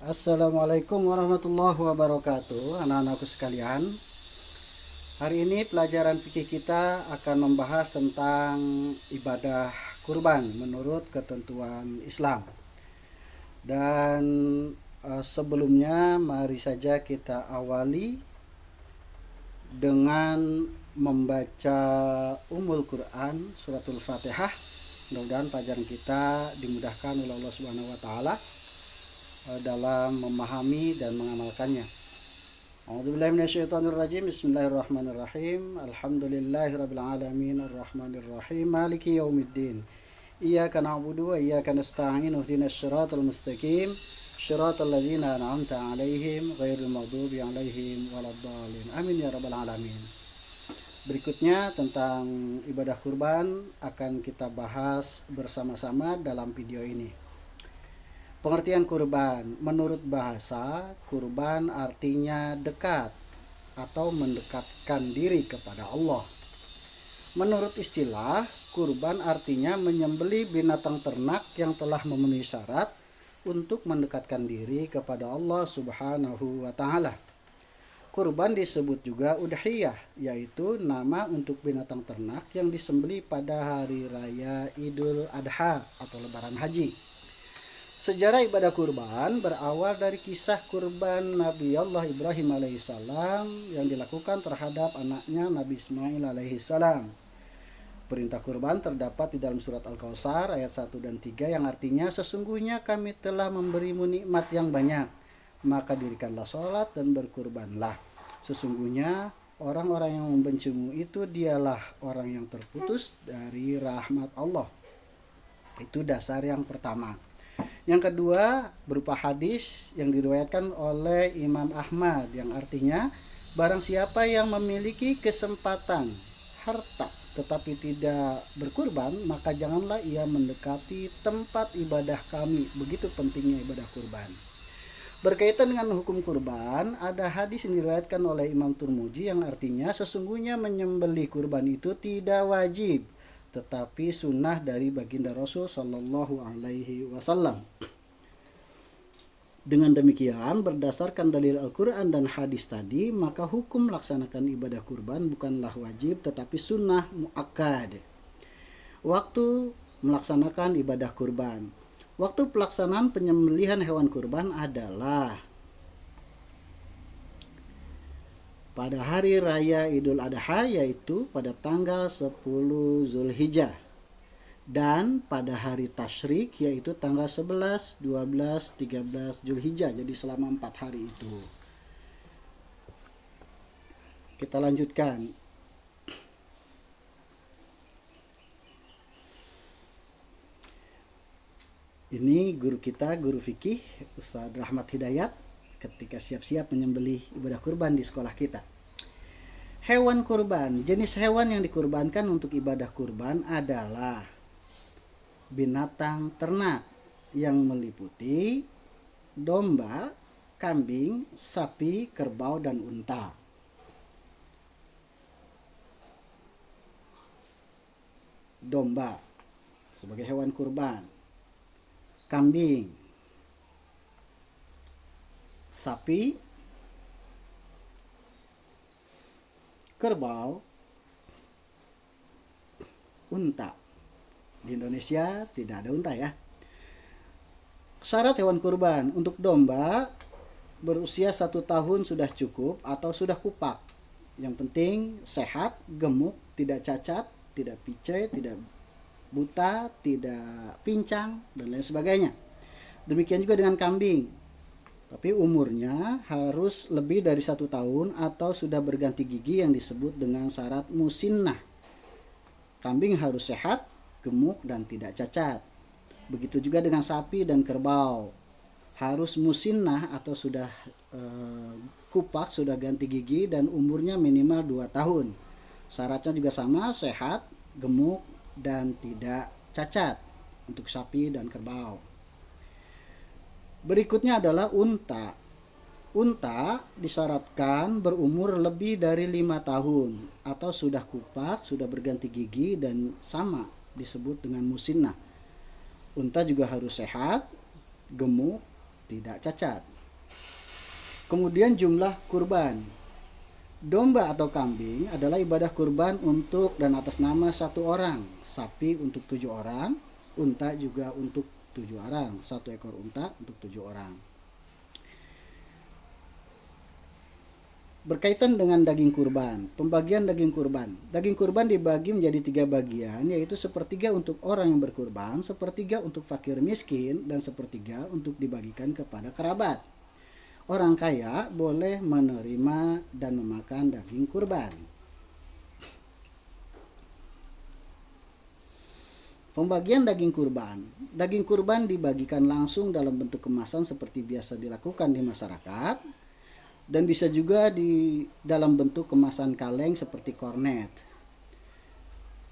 Assalamualaikum warahmatullahi wabarakatuh, anak-anakku sekalian. Hari ini pelajaran fikih kita akan membahas tentang ibadah kurban menurut ketentuan Islam. Dan sebelumnya mari saja kita awali dengan membaca Ummul Quran suratul Fatihah. Mudah-mudahan pelajaran kita dimudahkan oleh Allah Subhanahu wa taala dalam memahami dan mengamalkannya. A'udzubillahi minasyaitonirrajim. Bismillahirrahmanirrahim. Alhamdulillahirabbil alamin arrahmanirrahim maliki yaumiddin. Iyyaka na'budu wa iyyaka nasta'in ihdinas siratal mustaqim siratal ladzina an'amta 'alaihim ghairil maghdubi 'alaihim waladdallin. Amin ya rabbal alamin. Berikutnya tentang ibadah kurban akan kita bahas bersama-sama dalam video ini. Pengertian kurban. Menurut bahasa, kurban artinya dekat atau mendekatkan diri kepada Allah. Menurut istilah, kurban artinya menyembelih binatang ternak yang telah memenuhi syarat untuk mendekatkan diri kepada Allah Subhanahu wa taala. Kurban disebut juga udhiyah, yaitu nama untuk binatang ternak yang disembelih pada hari raya Idul Adha atau lebaran haji. Sejarah ibadah kurban berawal dari kisah kurban Nabi Allah Ibrahim alaihissalam yang dilakukan terhadap anaknya Nabi Ismail alaihissalam. Perintah kurban terdapat di dalam surat Al-Kautsar ayat 1 dan 3 yang artinya sesungguhnya kami telah memberimu nikmat yang banyak, maka dirikanlah sholat dan berkurbanlah. Sesungguhnya orang-orang yang membencimu itu dialah orang yang terputus dari rahmat Allah. Itu dasar yang pertama. Yang kedua berupa hadis yang diriwayatkan oleh Imam Ahmad yang artinya barang siapa yang memiliki kesempatan harta tetapi tidak berkurban, maka janganlah ia mendekati tempat ibadah kami. Begitu pentingnya ibadah kurban. Berkaitan dengan hukum kurban, ada hadis yang diriwayatkan oleh Imam Turmuji yang artinya sesungguhnya menyembelih kurban itu tidak wajib, tetapi sunnah dari baginda Rasul Shallallahu Alaihi Wasallam. Dengan demikian, berdasarkan dalil Al-Quran dan hadis tadi, maka hukum melaksanakan ibadah kurban bukanlah wajib, tetapi sunnah muakkad. Waktu melaksanakan ibadah kurban. Waktu pelaksanaan penyembelihan hewan kurban adalah pada hari raya Idul Adha, yaitu pada tanggal 10 Zulhijjah, dan pada hari tasyrik, yaitu tanggal 11, 12, 13 Zulhijjah. Jadi selama 4 hari itu. Kita lanjutkan. Ini guru kita, guru fikih Ustaz Rahmat Hidayat, ketika siap-siap menyembelih ibadah kurban di sekolah kita. Hewan kurban. Jenis hewan yang dikurbankan untuk ibadah kurban adalah binatang ternak yang meliputi domba, kambing, sapi, kerbau, dan unta. Domba sebagai hewan kurban, kambing, sapi, kerbau, unta. Di Indonesia tidak ada unta ya. Syarat hewan kurban. Untuk domba berusia 1 tahun sudah cukup atau sudah kupak. Yang penting sehat, gemuk, tidak cacat, tidak pice, tidak buta, tidak pincang, dan lain sebagainya. Demikian juga dengan kambing. Tapi umurnya harus lebih dari 1 tahun atau sudah berganti gigi yang disebut dengan syarat musinnah. Kambing harus sehat, gemuk, dan tidak cacat. Begitu juga dengan sapi dan kerbau. Harus musinnah atau sudah kupak, sudah ganti gigi, dan umurnya minimal 2 tahun. Syaratnya juga sama, sehat, gemuk, dan tidak cacat untuk sapi dan kerbau. Berikutnya adalah unta. Unta disyaratkan berumur lebih dari 5 tahun atau sudah kupak, sudah berganti gigi, dan sama disebut dengan musinnah. Unta juga harus sehat, gemuk, tidak cacat. Kemudian jumlah kurban. Domba atau kambing adalah ibadah kurban untuk dan atas nama satu orang, sapi untuk 7 orang, unta juga untuk 7 orang, 1 ekor unta untuk 7 orang. Berkaitan dengan daging kurban, pembagian daging kurban. Daging kurban dibagi menjadi 3 bagian, yaitu sepertiga untuk orang yang berkurban, sepertiga untuk fakir miskin, dan sepertiga untuk dibagikan kepada kerabat. Orang kaya boleh menerima dan memakan daging kurban. Pembagian daging kurban. Daging kurban dibagikan langsung dalam bentuk kemasan seperti biasa dilakukan di masyarakat, dan bisa juga di dalam bentuk kemasan kaleng seperti kornet.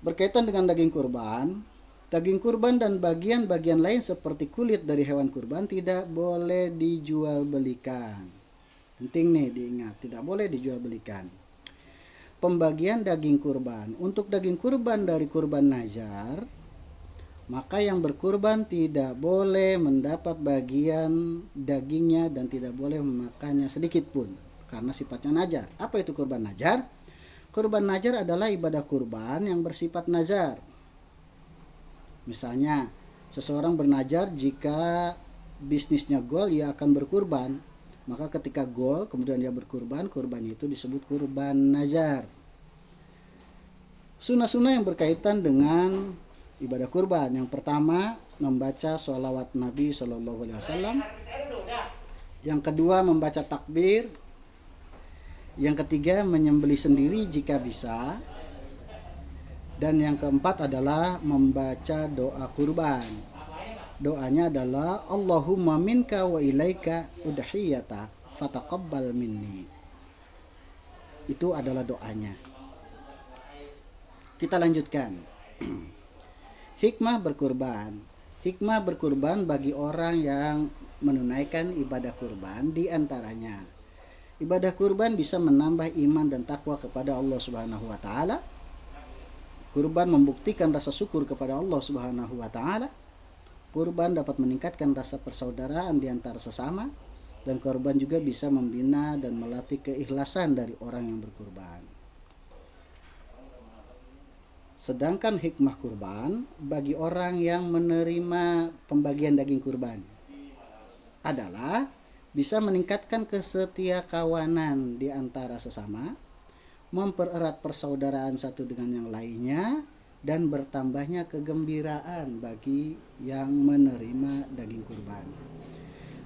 Berkaitan dengan daging kurban dan bagian-bagian lain seperti kulit dari hewan kurban tidak boleh dijual belikan. Penting nih diingat, tidak boleh dijual belikan. Pembagian daging kurban. Untuk daging kurban dari kurban nazar, maka yang berkurban tidak boleh mendapat bagian dagingnya dan tidak boleh memakannya sedikit pun karena sifatnya nazar. Apa itu kurban nazar? Kurban nazar adalah ibadah kurban yang bersifat nazar. Misalnya, seseorang bernazar jika bisnisnya gol, ia akan berkurban. Maka ketika gol, kemudian dia berkurban, kurban itu disebut kurban nazar. Sunnah-sunnah yang berkaitan dengan ibadah kurban. Yang pertama, membaca sholawat Nabi SAW. Yang kedua, membaca takbir. Yang ketiga, menyembelih sendiri jika bisa. Dan yang keempat adalah membaca doa kurban. Doanya adalah Allahumma minka wa ilaika udhiyata fataqabbal minni. Itu adalah doanya. Kita lanjutkan. Hikmah berkurban. Hikmah berkurban bagi orang yang menunaikan ibadah kurban di antaranya. Ibadah kurban bisa menambah iman dan takwa kepada Allah Subhanahu wa taala. Kurban membuktikan rasa syukur kepada Allah Subhanahu wa taala. Kurban dapat meningkatkan rasa persaudaraan di antara sesama, dan kurban juga bisa membina dan melatih keikhlasan dari orang yang berkurban. Sedangkan hikmah kurban bagi orang yang menerima pembagian daging kurban adalah bisa meningkatkan kesetiakawanan di antara sesama, mempererat persaudaraan satu dengan yang lainnya, dan bertambahnya kegembiraan bagi yang menerima daging kurban.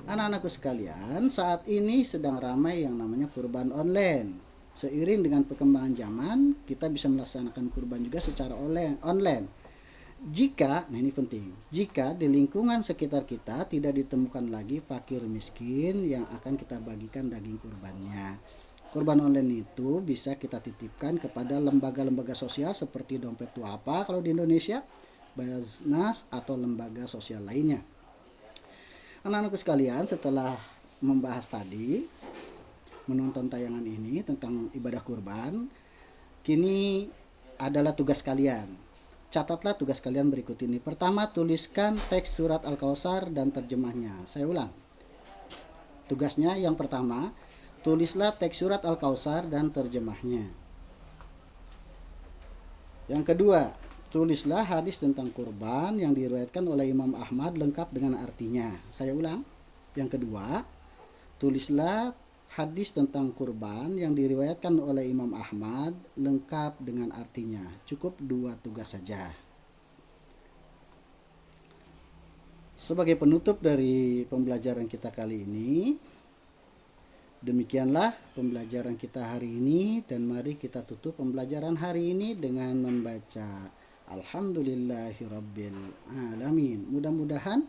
Anak-anakku sekalian, saat ini sedang ramai yang namanya kurban online. Seiring dengan perkembangan zaman, kita bisa melaksanakan kurban juga secara online. Jika, nah ini penting, jika di lingkungan sekitar kita tidak ditemukan lagi fakir miskin yang akan kita bagikan daging kurbannya. Kurban online itu bisa kita titipkan kepada lembaga-lembaga sosial seperti Dompet Duafa kalau di Indonesia, Basnas, atau lembaga sosial lainnya. Anak-anakku sekalian, setelah membahas tadi, menonton tayangan ini tentang ibadah kurban, kini adalah tugas kalian. Catatlah tugas kalian berikut ini. Pertama, tuliskan teks surat Al-Kautsar dan terjemahnya. Saya ulang. Tugasnya yang pertama, tulislah teks surat Al-Kautsar dan terjemahnya. Yang kedua, tulislah hadis tentang kurban yang diriwayatkan oleh Imam Ahmad lengkap dengan artinya. Saya ulang. Yang kedua, tulislah hadis tentang kurban yang diriwayatkan oleh Imam Ahmad lengkap dengan artinya. Cukup 2 tugas saja. Sebagai penutup dari pembelajaran kita kali ini, demikianlah pembelajaran kita hari ini, dan mari kita tutup pembelajaran hari ini dengan membaca Alhamdulillahirabbil alamin. Mudah-mudahan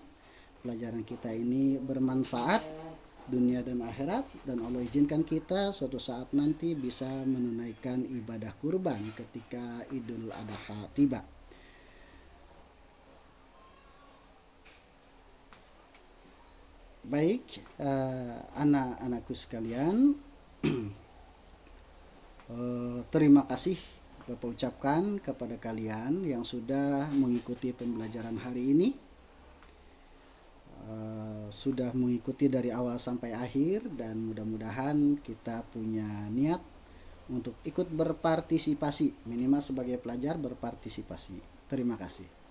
pelajaran kita ini bermanfaat dunia dan akhirat, dan Allah izinkan kita suatu saat nanti bisa menunaikan ibadah kurban ketika Idul Adha tiba. Baik, anak-anakku sekalian, terima kasih Bapak ucapkan kepada kalian yang sudah mengikuti pembelajaran hari ini. sudah mengikuti dari awal sampai akhir, dan mudah-mudahan kita punya niat untuk ikut berpartisipasi, minimal sebagai pelajar berpartisipasi. Terima kasih.